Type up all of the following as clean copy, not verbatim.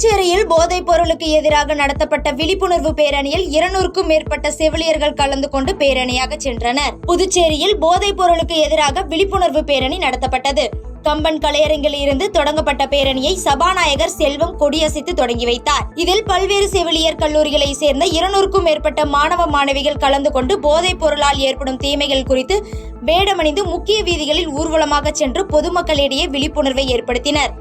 புதுச்சேரியில் போதைப் பொருளுக்கு எதிராக நடத்தப்பட்ட விழிப்புணர்வு பேரணியில் 200க்கும் மேற்பட்ட செவிலியர்கள் கலந்து கொண்டு பேரணியாக சென்றனர். புதுச்சேரியில் போதைப் பொருளுக்கு எதிராக விழிப்புணர்வு பேரணி நடத்தப்பட்டது. கம்பன் கலையரங்கில் இருந்து தொடங்கப்பட்ட பேரணியை சபாநாயகர் செல்வம் கொடியசைத்து தொடங்கி வைத்தார். இதில் பல்வேறு செவிலியர் கல்லூரிகளை சேர்ந்த 200க்கும் மேற்பட்ட மாணவ மாணவிகள் கலந்து கொண்டு போதைப் பொருளால் ஏற்படும் தீமைகள் குறித்து வேடமணிந்து முக்கிய வீதிகளில் ஊர்வலமாக சென்று பொதுமக்களிடையே விழிப்புணர்வை ஏற்படுத்தினர்.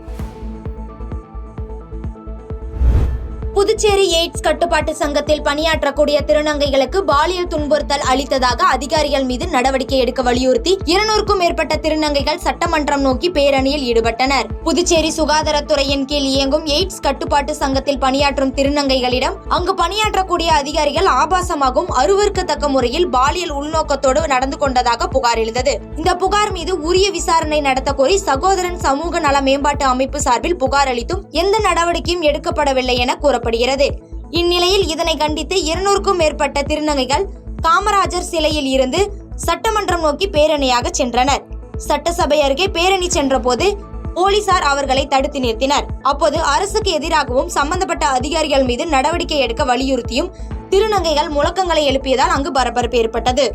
புதுச்சேரி எய்ட்ஸ் கட்டுப்பாட்டு சங்கத்தில் பணியாற்றக்கூடிய திருநங்கைகளுக்கு பாலியல் துன்புறுத்தல் அளித்ததாக அதிகாரிகள் மீது நடவடிக்கை எடுக்க வலியுறுத்தி 200க்கும் மேற்பட்ட திருநங்கைகள் சட்டமன்றம் நோக்கி பேரணியில் ஈடுபட்டனர். புதுச்சேரி சுகாதாரத்துறையின் கீழ் இயங்கும் எய்ட்ஸ் கட்டுப்பாட்டு சங்கத்தில் பணியாற்றும் திருநங்கைகளிடம் அங்கு பணியாற்றக்கூடிய அதிகாரிகள் ஆபாசமாகவும் அருவருக்கத்தக்க முறையில் பாலியல் உள்நோக்கத்தோடு நடந்து கொண்டதாக புகார் எழுந்தது. இந்த புகார் மீது உரிய விசாரணை நடத்த கோரி சகோதரன் சமூக நல மேம்பாட்டு அமைப்பு சார்பில் புகார் அளித்தும் எந்த நடவடிக்கையும் எடுக்கப்படவில்லை என கூறப்படுகிறது. இந்நிலையில் இதனை கண்டித்து 200க்கும் மேற்பட்ட திருநங்கைகள் காமராஜர் சிலையில் இருந்து சட்டமன்றம் நோக்கி பேரணியாக சென்றனர். சட்டசபை அருகே பேரணி சென்ற போது போலீசார் அவர்களை தடுத்து நிறுத்தினர். அப்போது அரசுக்கு எதிராகவும் சம்பந்தப்பட்ட அதிகாரிகள் மீது நடவடிக்கை எடுக்க வலியுறுத்தியும் திருநங்கைகள் முழக்கங்களை எழுப்பியதால் அங்கு பரபரப்பு ஏற்பட்டது.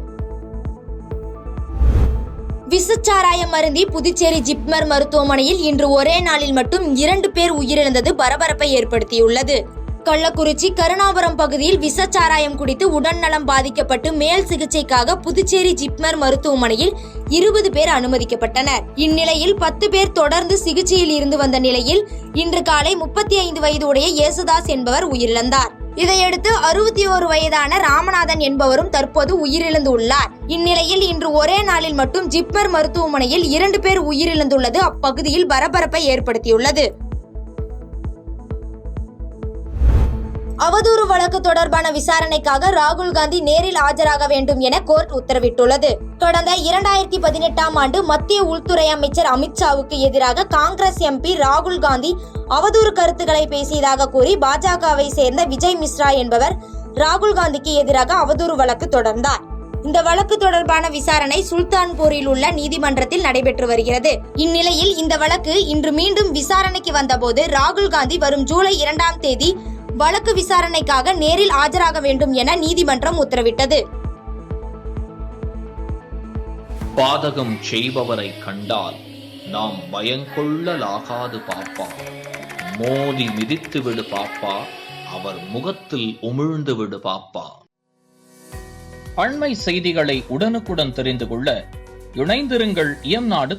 விஷச்சாராயம் அருந்தி புதுச்சேரி ஜிப்மர் மருத்துவமனையில் இன்று ஒரே நாளில் மட்டும் 2 பேர் உயிரிழந்தது பரபரப்பை ஏற்படுத்தியுள்ளது. கள்ளக்குறிச்சி கருணாபுரம் பகுதியில் விஷச்சாராயம் குடித்து உடல்நலம் பாதிக்கப்பட்டு மேல் சிகிச்சைக்காக புதுச்சேரி ஜிப்மர் மருத்துவமனையில் 20 பேர் அனுமதிக்கப்பட்டனர். இந்நிலையில் 10 பேர் தொடர்ந்து சிகிச்சையில் இருந்து வந்த நிலையில் இன்று காலை 35 வயது உடைய இயேசுதாஸ் என்பவர் உயிரிழந்தார். இதையடுத்து 61 வயதான ராமநாதன் என்பவரும் தற்போது உயிரிழந்து உள்ளார். இந்நிலையில் இன்று ஒரே நாளில் மட்டும் ஜிப்மர் மருத்துவமனையில் 2 பேர் உயிரிழந்துள்ளது அப்பகுதியில் பரபரப்பை ஏற்படுத்தியுள்ளது. அவதூறு வழக்கு தொடர்பான விசாரணைக்காக ராகுல் காந்தி நேரில் ஆஜராக வேண்டும் என கோர்ட் உத்தரவிட்டுள்ளது. கடந்த 2018ஆம் ஆண்டு மத்திய உள்துறை அமைச்சர் அமித்ஷாவுக்கு எதிராக காங்கிரஸ் எம்பி ராகுல் காந்தி அவதூறு கருத்துக்களை பேசியதாக கூறி பாஜகவை சேர்ந்த விஜய் மிஸ்ரா என்பவர் ராகுல் காந்திக்கு எதிராக அவதூறு வழக்கு தொடர்ந்தார். இந்த வழக்கு தொடர்பான விசாரணை சுல்தான்பூரில் உள்ள நீதிமன்றத்தில் நடைபெற்று வருகிறது. இந்நிலையில் இந்த வழக்கு இன்று மீண்டும் விசாரணைக்கு வந்தபோது ராகுல் காந்தி வரும் ஜூலை 2ஆம் தேதி வழக்கு விசாரணைக்காக நேரில் ஆஜராக வேண்டும் என நீதிமன்றம் உத்தரவிட்டது. பாதகம் செய்பவரை கண்டால் நாம் பயங்கொள்ளலாகாது பாப்பா, மோதி மிதித்து விடு பாப்பா, அவர் முகத்தில் உமிழ்ந்து விடு பாப்பா. அண்மை செய்திகளை உடனுக்குடன் தெரிந்து கொள்ள இணைந்திருங்கள் இயம்நாடு.